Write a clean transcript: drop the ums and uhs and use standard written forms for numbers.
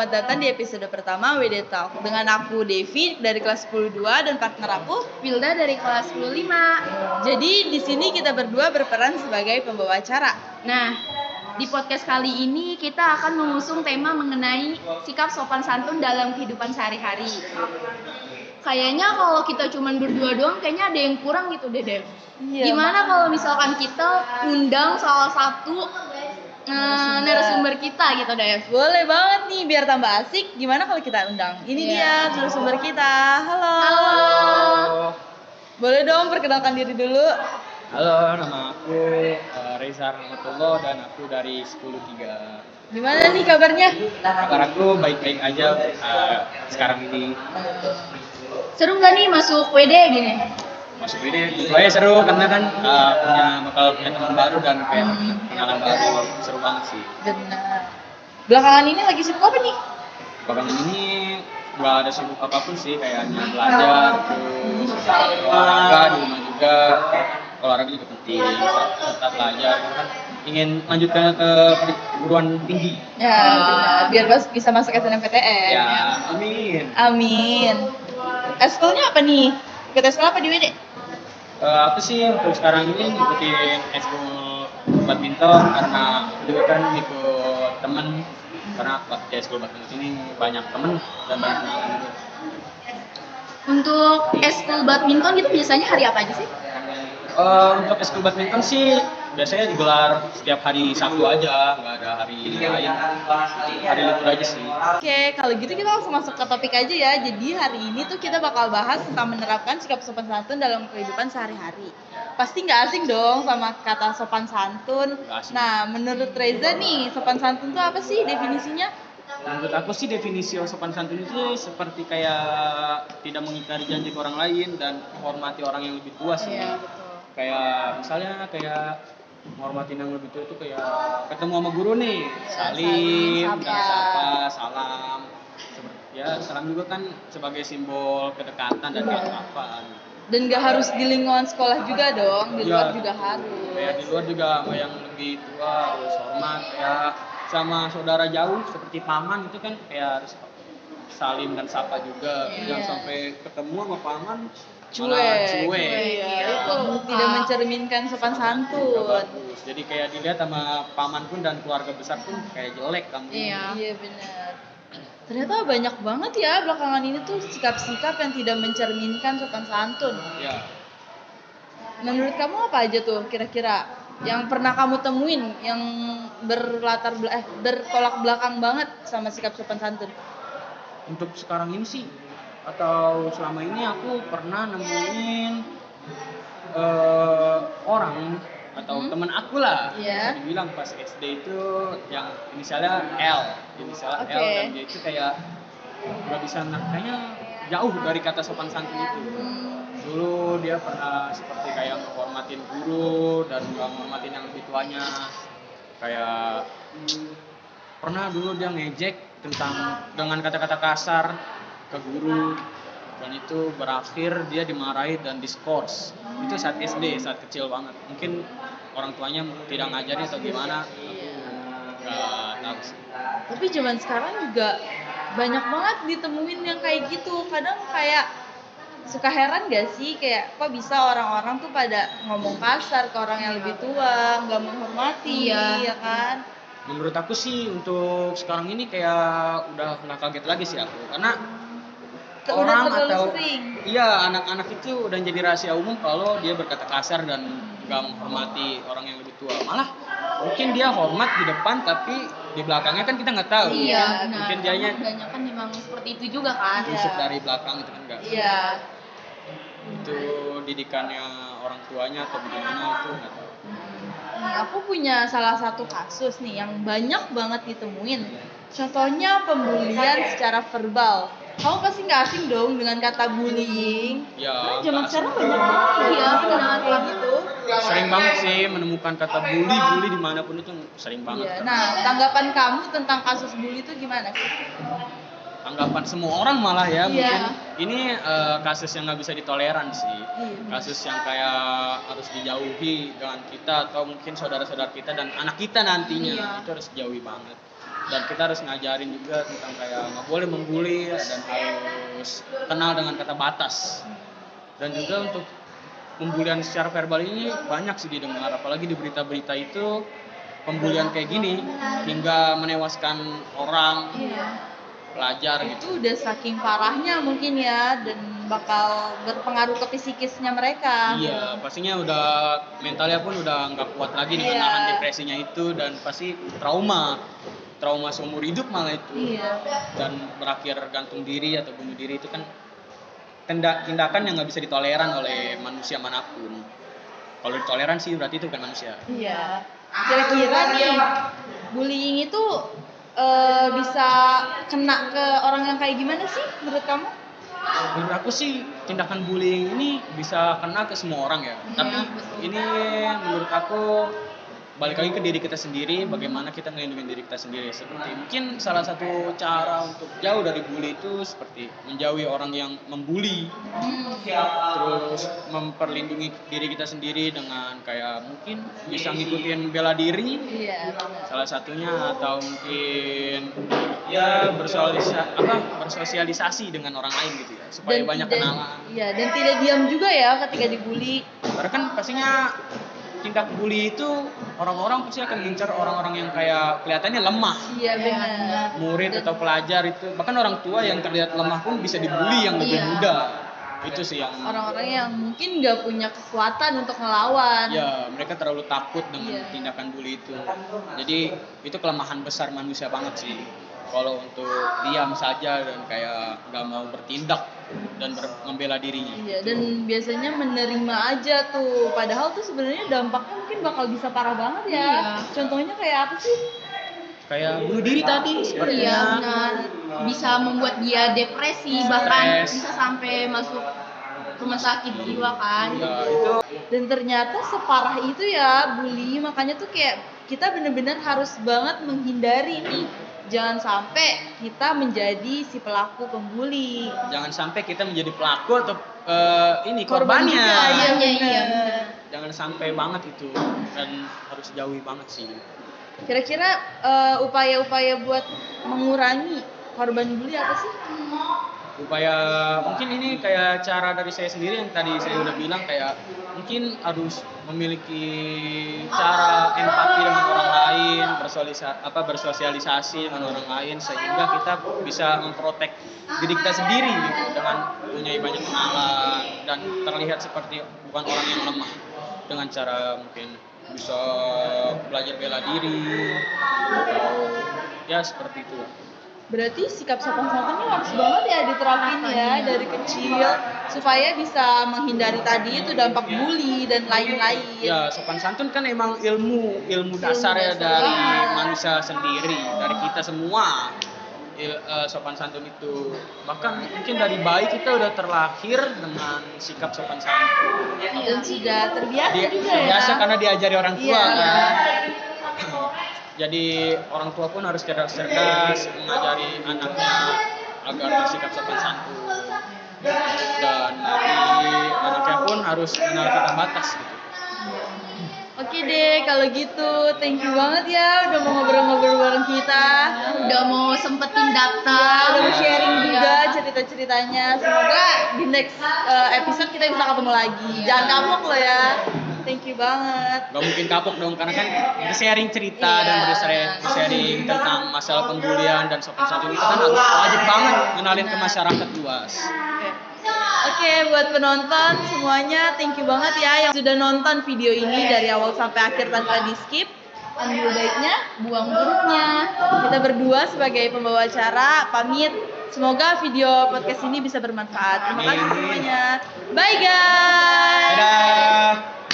selamat datang di episode pertama WD Talk dengan aku Devi dari kelas 10-2 dan partner aku Wilda dari kelas 10-5. Jadi di sini kita berdua berperan sebagai pembawa acara. Nah, di podcast kali ini kita akan mengusung tema mengenai sikap sopan santun dalam kehidupan sehari-hari. Kayaknya kalau kita cuman berdua doang kayaknya ada yang kurang gitu deh, Dev. Iya, Gimana kalau misalkan kita undang salah satu narasumber kita gitu, Dev? Boleh banget nih, biar tambah asik. Gimana kalau kita undang? Ini dia narasumber kita. Halo. Boleh dong perkenalkan diri dulu. Halo, nama aku Reza Rahmatullah dan aku dari 10-3. Gimana nih kabarnya? Kabar aku baik-baik aja sekarang ini. Seru nggak nih masuk WD gini? Masuk ini tentu aja seru karena kan bakal punya teman baru dan kayak kenalan baru, seru banget sih. Benar. Belakangan ini lagi sibuk apa nih? Belakangan ini gak ada sibuk apapun sih, kayaknya belajar, terus olahraga di rumah juga. Olahraga juga penting, serta belajar kan ingin lanjutkan ke perguruan tinggi. Ya, benar. Biar bisa masuk SNMPTN. Ya, amin. Amin. Eskulnya apa nih? Ikut eskul apa di WD? Aku sih untuk sekarang ini ngikutin eskul badminton karena juga kan ikut temen, karena di eskul badminton ini banyak temen dan banyak kenalan juga. Untuk eskul badminton gitu biasanya hari apa aja sih? Untuk eskul badminton sih biasanya digelar setiap hari Sabtu aja, nggak ada hari lain, hari libur aja sih. Oke, kalau gitu kita langsung masuk ke topik aja ya. Jadi hari ini tuh kita bakal bahas tentang menerapkan sikap sopan santun dalam kehidupan sehari-hari. Pasti nggak asing dong sama kata sopan santun. Nggak asing. Nah, menurut Reza nih, sopan santun tuh apa sih definisinya? Menurut aku sih definisi sopan santun itu seperti kayak tidak mengingkari janji ke orang lain dan menghormati orang yang lebih tua sih. Iya, betul. Kayak misalnya kayak menghormatin yang lebih tua itu kayak ketemu sama guru nih, salim salim, dan sapa. sapa, salam. Ya, salam juga kan sebagai simbol kedekatan dan keakraban. Dan gak harus di lingkungan sekolah juga dong, di luar Iya. juga harus. Kayak di luar juga sama yang lebih tua harus hormat, kayak sama saudara jauh seperti paman itu kan kayak harus salim dan sapa juga. Iya. Jangan sampai ketemu sama paman Cuek. malah cuek. Iya, itu tidak mencerminkan sopan Nggak santun. bagus. Jadi kayak dilihat sama paman pun dan keluarga besar pun kayak jelek kamu. Iya benar. Ternyata banyak banget ya belakangan ini tuh sikap-sikap yang tidak mencerminkan sopan santun. Ya. Menurut kamu apa aja tuh kira-kira yang pernah kamu temuin yang bertolak belakang banget sama sikap sopan santun? Untuk sekarang ini sih atau selama ini aku pernah nemuin orang atau teman aku lah, Iya. bisa dibilang pas SD itu yang inisialnya L, inisialnya L, Oke. dan dia itu kayak nggak bisa, kayaknya jauh dari kata sopan santun itu. Dulu dia pernah seperti kayak menghormatin guru dan nggak menghormatin yang lebih tuanya. Kayak pernah dulu dia ngejek dengan kata-kata kasar ke guru, dan itu berakhir dia dimarahi dan diskors. Itu saat SD, saat kecil banget. Mungkin orang tuanya tidak ngajarin atau gimana, aku nggak tahu sih. Tapi zaman sekarang juga banyak banget ditemuin yang kayak gitu. Kadang kayak suka heran gak sih kayak kok bisa orang-orang tuh pada ngomong kasar ke orang yang lebih tua, nggak menghormati, Iya. ya kan? Menurut aku sih untuk sekarang ini kayak udah nggak kaget lagi sih aku, karena Udah orang terlalu atau sering. iya, anak-anak itu udah jadi rahasia umum kalau dia berkata kasar dan nggak menghormati orang yang lebih tua. Malah mungkin dia hormat di depan tapi di belakangnya kan kita nggak tahu. Iya, benar. Mungkin dianya Karena kan memang seperti itu juga kan. tusuk dari belakang itu kan enggak. Iya. Itu didikannya orang tuanya atau bagaimana itu nggak tahu. Nih, aku punya salah satu kasus nih yang banyak banget ditemuin. Contohnya pembulian secara verbal. Kamu pasti nggak asing dong dengan kata bullying. Ya, Karena zaman nggak sekarang asing. banyak banget Iya, penggunaan benar. kayak gitu. Sering banget sih menemukan kata bully dimanapun itu sering banget. Iya. Nah, tanggapan kamu tentang kasus bully itu gimana sih? Anggapan semua orang malah ya, Iya. mungkin ini kasus yang nggak bisa ditoleran sih. Iya. Kasus yang kayak harus dijauhi dengan kita atau mungkin saudara-saudara kita dan anak kita nantinya. Iya. Itu harus dijauhi banget. Dan kita harus ngajarin juga tentang kayak nggak boleh membuli dan harus kenal dengan kata batas. Dan juga untuk pembulian secara verbal ini banyak sih didengar, apalagi di berita-berita itu pembulian kayak gini hingga menewaskan orang, pelajar gitu. Itu udah saking parahnya mungkin ya, dan bakal berpengaruh ke psikisnya mereka. Iya, pastinya udah mentalnya pun udah nggak kuat lagi nih menahan depresinya itu, dan pasti trauma seumur hidup malah itu. Dan berakhir gantung diri atau bunuh diri itu kan tindakan yang nggak bisa ditoleran oleh manusia manapun. Kalau ditoleransi berarti itu bukan manusia. Iya. Kira-kira nih bullying itu bisa kena ke orang yang kayak gimana sih menurut kamu? Menurut aku sih tindakan bullying ini bisa kena ke semua orang ya. Tapi ini menurut aku balik lagi ke diri kita sendiri, bagaimana kita melindungi diri kita sendiri. Seperti mungkin salah satu cara untuk jauh dari bully itu seperti menjauhi orang yang membuli, terus memperlindungi diri kita sendiri dengan kayak mungkin bisa ngikutin bela diri, salah satunya, atau mungkin ya bersosialisasi dengan orang lain gitu ya, supaya banyak kenalan. Iya, dan tidak diam juga ya ketika dibully. Karena kan pastinya tindak bully itu orang-orang pasti akan mengincar orang-orang yang kayak kelihatannya lemah. Iya benar. Murid atau pelajar itu, bahkan orang tua yang terlihat lemah pun bisa dibully yang lebih muda. Itu sih yang orang-orang yang mungkin nggak punya kekuatan untuk ngelawan. Ya, mereka terlalu takut dengan tindakan bully itu. Jadi itu kelemahan besar manusia banget sih. Kalau untuk diam saja dan kayak nggak mau bertindak dan membela dirinya. Iya, dan biasanya menerima aja tuh. Padahal tuh sebenarnya dampaknya mungkin bakal bisa parah banget ya. Contohnya kayak apa sih? Kayak bunuh diri tadi sepertinya. Iya benar. Bisa membuat dia depresi, bahkan bisa sampai masuk rumah sakit jiwa kan. Ya, itu. Dan ternyata separah itu ya bully, makanya tuh kayak kita bener-bener harus banget menghindari nih. Jangan sampai kita menjadi si pelaku pembuli. Jangan sampai kita menjadi pelaku atau korbannya. Iya. Jangan sampai banget itu, dan harus jauhi banget sih. Kira-kira upaya-upaya buat mengurangi korban bully apa sih? Upaya mungkin ini kayak cara dari saya sendiri yang tadi saya udah bilang, kayak mungkin harus memiliki cara empati dengan orang lain, bersosialisasi dengan orang lain, sehingga kita bisa memprotek diri kita sendiri gitu, dengan punya banyak kenalan dan terlihat seperti bukan orang yang lemah, dengan cara mungkin bisa belajar bela diri atau ya seperti itu. Berarti sikap sopan santunnya harus banget ya diterapin ya dari kecil supaya bisa menghindari tadi itu dampak bully dan lain-lain. Ya, sopan santun kan emang ilmu dasarnya dari manusia sendiri, dari kita semua. Sopan santun itu, bahkan mungkin dari bayi kita udah terlahir dengan sikap sopan santun dan sudah terbiasa juga ya. Terbiasa karena diajari orang tua kan. Jadi orang tua pun harus cerdas mengajari anaknya agar bersikap sopan santun, dan anaknya pun harus kenal kata batas gitu. Oke deh, kalau gitu thank you banget ya udah mau ngobrol-ngobrol bareng kita. Udah mau sempetin daftar, udah mau sharing juga cerita-ceritanya. Semoga di next episode kita bisa ketemu lagi. Jangan kapok loh ya. Thank you banget. Gak mungkin kapok dong, karena kan sharing cerita dan sharing tentang masalah pembulian dan sopan santun itu kan harus wajib banget ngenalin ke masyarakat luas. Oke, buat penonton semuanya, thank you banget ya yang sudah nonton video ini dari awal sampai akhir tanpa di skip. Ambil baiknya, buang buruknya. Kita berdua sebagai pembawa acara pamit. Semoga video podcast ini bisa bermanfaat. Terima kasih semuanya. Bye guys. Dadah.